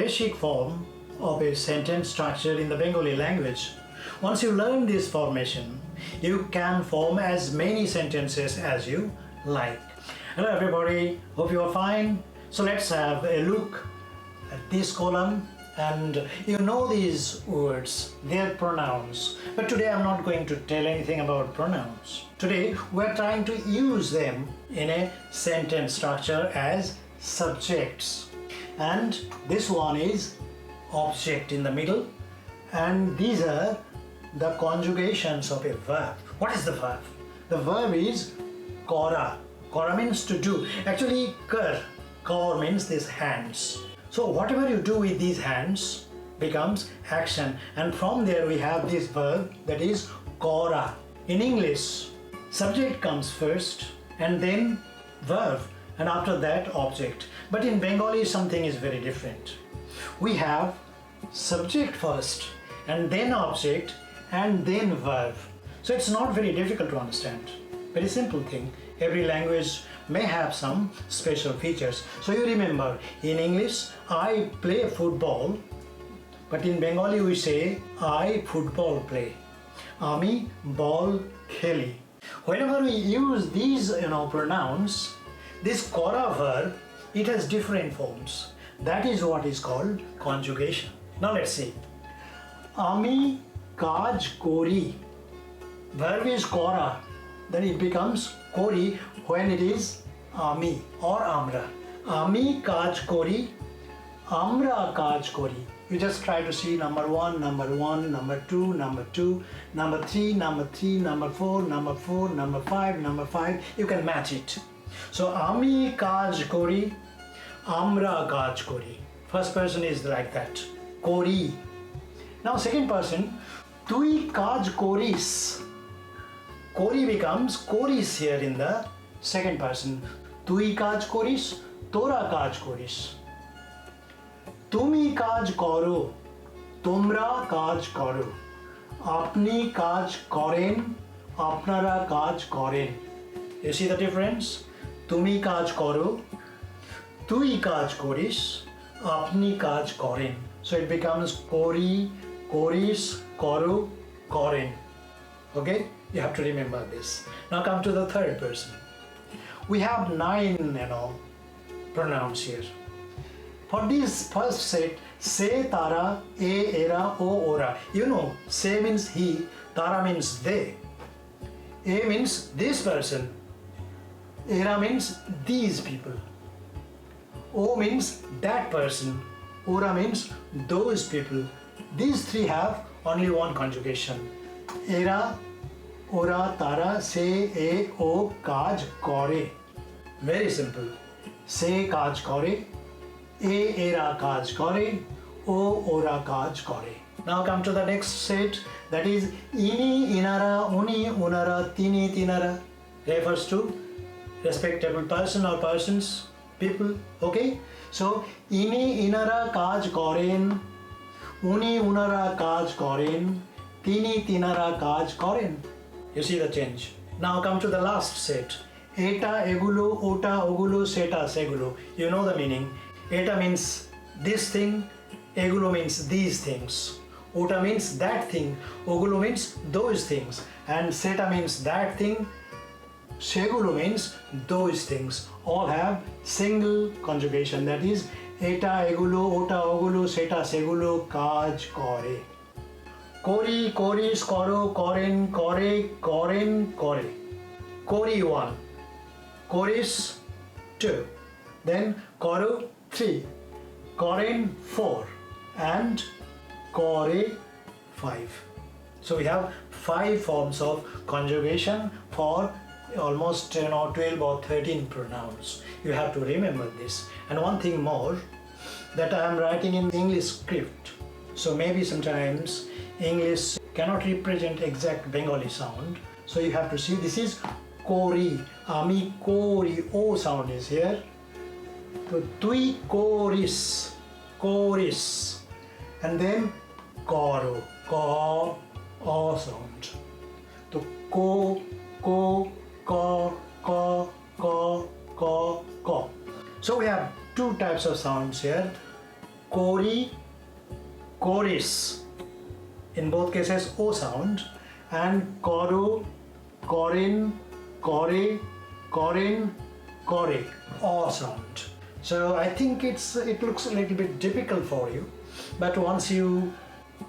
basic form of a sentence structure in the Bengali language. Once you learn this formation, you can form as many sentences as you like. Hello everybody, hope you are fine. So let's have a look at this column, and you know these words, their pronouns. But today I'm not going to tell anything about pronouns. Today we're trying to use them in a sentence structure as subjects. And this one is object in the middle, and these are the conjugations of a verb. What is the verb? The verb is KORA. KORA means to do. Actually, kor means these hands. So whatever you do with these hands becomes action, and from there we have this verb that is KORA. In English, subject comes first and then verb, and after that object. But in Bengali something is very different. We have subject first and then object and then verb. So it's not very difficult to understand. Very simple thing. Every language may have some special features. So you remember, in English I play football, but in Bengali we say I football play. Ami ball kheli. Whenever we use these pronouns, this KORA verb, it has different forms. That is what is called conjugation. Now let's see. AAMI KAAJ KORI. Verb is KORA. Then it becomes KORI when it is AAMI or AAMRAA. AAMI KAAJ KORI. AAMRAA KAAJ KORI. You just try to see number 1, number 1, number 2, number 2, number 3, number 3, number 4, number 4, number 5, number 5. You can match it. So AAMI KAAJ KORI, AAMRAA KAAJ KORI. First person is like that, KORI. Now second person, TUI KAAJ KORIS. KORI becomes KORIS here in the second person. TUI KAAJ KORIS, TORA KAAJ KORIS. TUMI KAAJ KARO, TOMRAA KAAJ KARO. AAPNI KAAJ KOREN, AAPNARA KAAJ KOREN. You see the difference? TUMI KAAJ KARO, TUI KAAJ KORIS, AAPNI KAAJ KOREN. So it becomes KORI, KORIS, KARO, KOREN. Okay? You have to remember this. Now come to the third person. We have 9 pronouns here. For this first set, se, tara, e, era, o, ora. You know, se means he, tara means they. E means this person. Era means these people. O means that person. Ora means those people. These three have only one conjugation. Era, ora, tara, se, e, o, kaaj, kore. Very simple. Se kaaj kore, e, era kaaj kore, o, ora kaaj kore. Now come to the next set, that is ini, inara, uni, unara, tini, tinara. Refers to respectable person or persons, people. Okay? So ini, inara kaaj koren, uni, unara kaaj koren, tini, tinara kaaj koren. You see the change. Now come to the last set. Eta, egulo, ota, ogulo, seta, segulo. You know the meaning. Eta means this thing, egulo means these things. Ota means that thing, ogulo means those things, and seta means that thing, segulo means those things. All have single conjugation, that is eta, egulo, ota, ogulo, seta, segulo, kaaj, kore. KORI, KORIS, KARO, KOREN, KORE, KOREN, KORE. KORI 1, KORIS 2, then KARO 3, KOREN 4, and KORE 5. So we have 5 forms of conjugation for almost 12 or 13 pronouns. You have to remember this. And one thing more, that I am writing in English script. So maybe sometimes English cannot represent exact Bengali sound. So you have to see this is KORI. AAMI KORI. O sound is here. So TUI KORIS. KORIS. And then KARO. Ka. O sound. So ko, ka, ka. So we have 2 types of sounds here. kori, koris. In both cases, O sound. And koro, korin, kore, korin, kore. O sound. So I think it looks a little bit difficult for you, but once you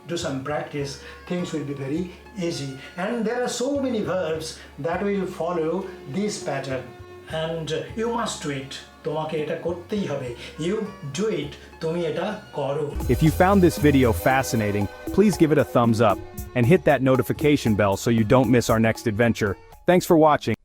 do some practice, things will be very easy. And there are so many verbs that will follow this pattern, and you must do it. তোমাকে এটা করতেই হবে. You do it. তুমি এটা করো. If you found this video fascinating, please give it a thumbs up and hit that notification bell so you don't miss our next adventure. Thanks for watching.